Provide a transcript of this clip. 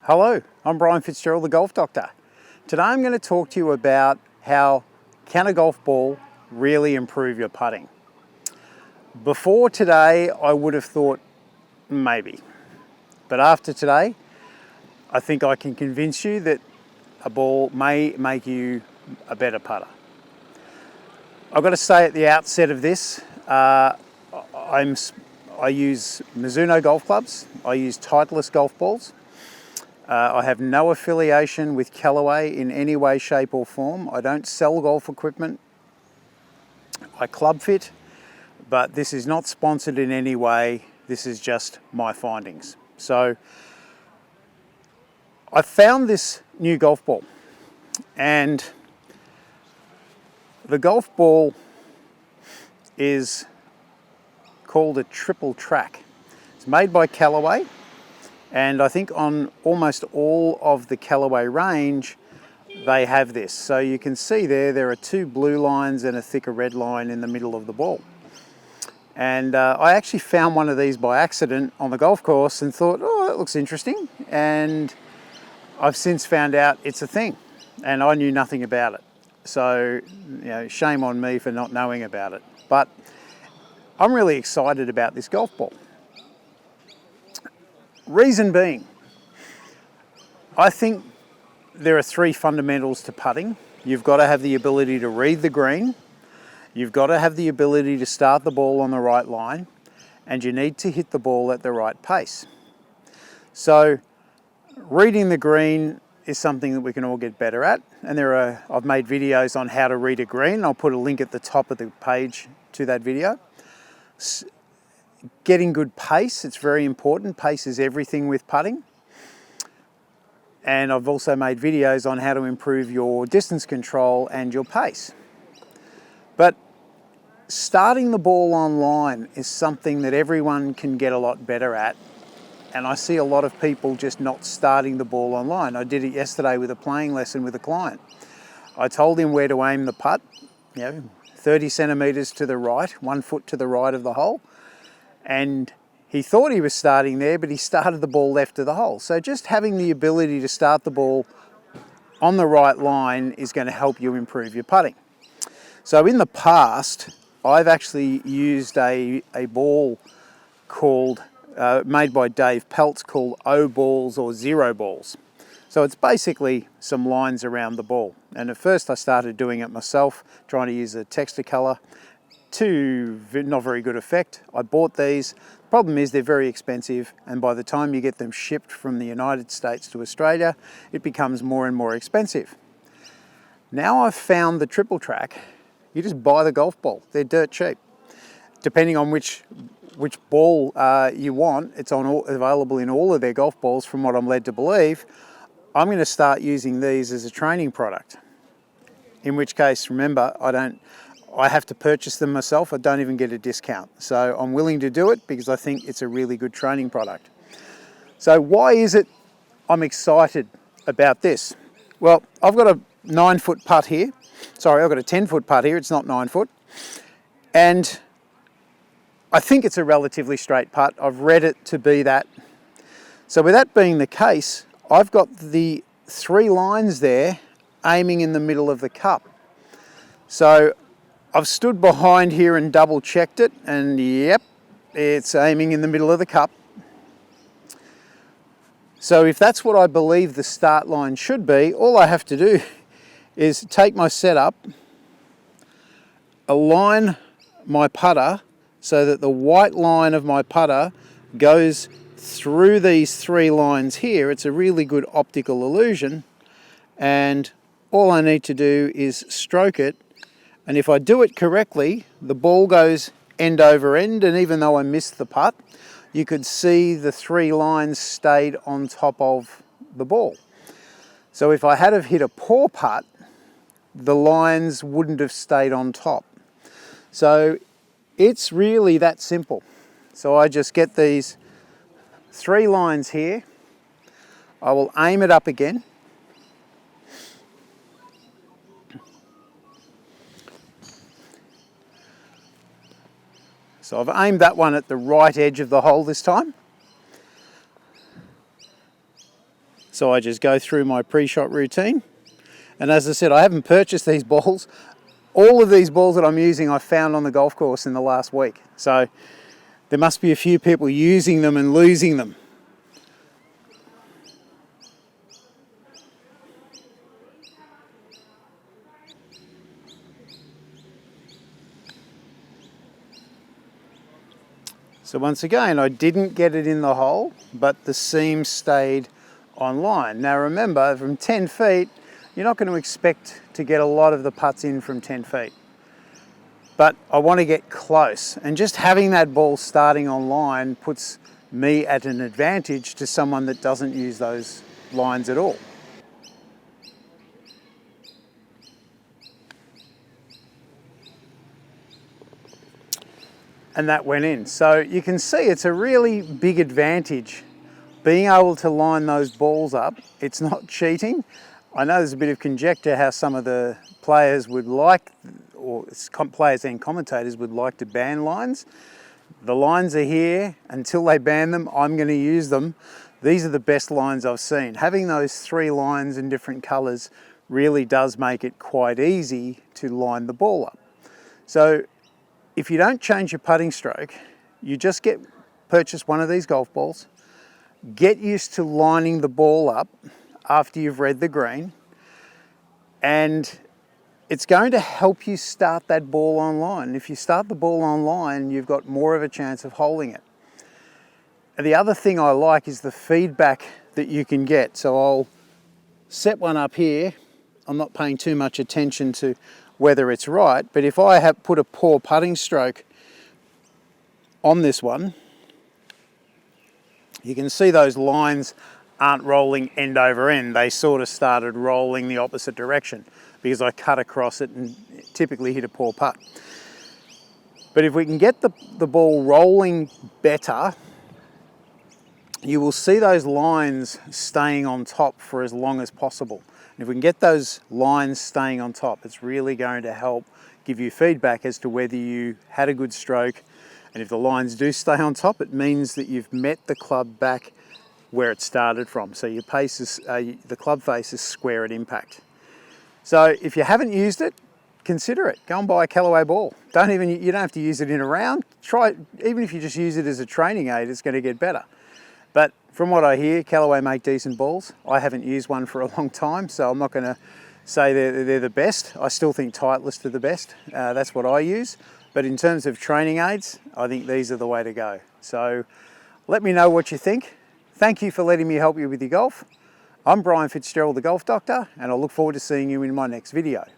Hello, I'm Brian Fitzgerald, the Golf Doctor. Today I'm going to talk to you about how can a golf ball really improve your putting. Before today, I would have thought maybe. But after today, I think I can convince you that a ball may make you a better putter. I've got to say at the outset of this, I use Mizuno golf clubs. I use Titleist golf balls. I have no affiliation with Callaway in any way, shape or form. I don't sell golf equipment. I club fit, but this is not sponsored in any way. This is just my findings. So I found this new golf ball, and the golf ball is called a triple track. It's made by Callaway. And I think on almost all of the Callaway range, they have this. So you can see there are two blue lines and a thicker red line in the middle of the ball. And I actually found one of these by accident on the golf course and thought, oh, that looks interesting. And I've since found out it's a thing, and I knew nothing about it. So, shame on me for not knowing about it. But I'm really excited about this golf ball. Reason being, I think there are three fundamentals to putting. You've got to have the ability to read the green, you've got to have the ability to start the ball on the right line, and you need to hit the ball at the right pace. So reading the green is something that we can all get better at, and I've made videos on how to read a green. I'll put a link at the top of the page to that video. Getting good pace, it's very important. Pace is everything with putting. And I've also made videos on how to improve your distance control and your pace. But starting the ball on line is something that everyone can get a lot better at. And I see a lot of people just not starting the ball on line. I did it yesterday with a playing lesson with a client. I told him where to aim the putt, 30 centimetres to the right, 1 foot to the right of the hole. And he thought he was starting there, but he started the ball left of the hole. So just having the ability to start the ball on the right line is going to help you improve your putting. So in the past, I've actually used a ball made by Dave Peltz called O balls or zero balls. So it's basically some lines around the ball. And at first I started doing it myself, trying to use a texture color. To not very good effect. I bought these. The problem is they're very expensive, and by the time you get them shipped from the United States to Australia, it becomes more and more expensive. Now I've found the triple track. You just buy the golf ball. They're dirt cheap. Depending on which ball you want, it's available in all of their golf balls, from what I'm led to believe. I'm going to start using these as a training product. In which case, remember, I have to purchase them myself. I don't even get a discount. So I'm willing to do it because I think it's a really good training product. So why is it I'm excited about this? Well, I've got a 9-foot putt here. Sorry, I've got a 10-foot putt here. It's not 9 foot. And I think it's a relatively straight putt. I've read it to be that. So with that being the case, I've got the 3 lines there aiming in the middle of the cup. So I've stood behind here and double checked it, and yep, it's aiming in the middle of the cup. So if that's what I believe the start line should be, all I have to do is take my setup, align my putter so that the white line of my putter goes through these 3 lines here. It's a really good optical illusion, and all I need to do is stroke it. And if I do it correctly, the ball goes end over end, and even though I missed the putt, you could see the 3 lines stayed on top of the ball. So if I had have hit a poor putt, the lines wouldn't have stayed on top. So it's really that simple. So I just get these 3 lines here. I will aim it up again. So I've aimed that one at the right edge of the hole this time. So I just go through my pre-shot routine. And as I said, I haven't purchased these balls. All of these balls that I'm using I found on the golf course in the last week. So there must be a few people using them and losing them. So once again, I didn't get it in the hole, but the seam stayed on line. Now remember, from 10 feet, you're not going to expect to get a lot of the putts in from 10 feet. But I want to get close, and just having that ball starting on line puts me at an advantage to someone that doesn't use those lines at all. And that went in. So you can see it's a really big advantage being able to line those balls up. It's not cheating. I know there's a bit of conjecture how some of the players would like, or players and commentators would like to ban lines. The lines are here. Until they ban them, I'm going to use them. These are the best lines I've seen. Having those 3 lines in different colours really does make it quite easy to line the ball up. So if you don't change your putting stroke, you just purchase one of these golf balls, get used to lining the ball up after you've read the green, and it's going to help you start that ball on line. If you start the ball on line, you've got more of a chance of holding it. And the other thing I like is the feedback that you can get. So I'll set one up here. I'm not paying too much attention to whether it's right, but if I have put a poor putting stroke on this one, you can see those lines aren't rolling end over end. They sort of started rolling the opposite direction because I cut across it and typically hit a poor putt. But if we can get the ball rolling better, you will see those lines staying on top for as long as possible. And if we can get those lines staying on top, it's really going to help give you feedback as to whether you had a good stroke. And if the lines do stay on top, it means that you've met the club back where it started from. So your pace is, the club face is square at impact. So if you haven't used it, consider it. Go and buy a Callaway ball. You don't have to use it in a round. Try it, even if you just use it as a training aid, it's going to get better. But from what I hear, Callaway make decent balls. I haven't used one for a long time, so I'm not going to say they're the best. I still think Titleist are the best. That's what I use. But in terms of training aids, I think these are the way to go. So let me know what you think. Thank you for letting me help you with your golf. I'm Brian Fitzgerald, the Golf Doctor, and I look forward to seeing you in my next video.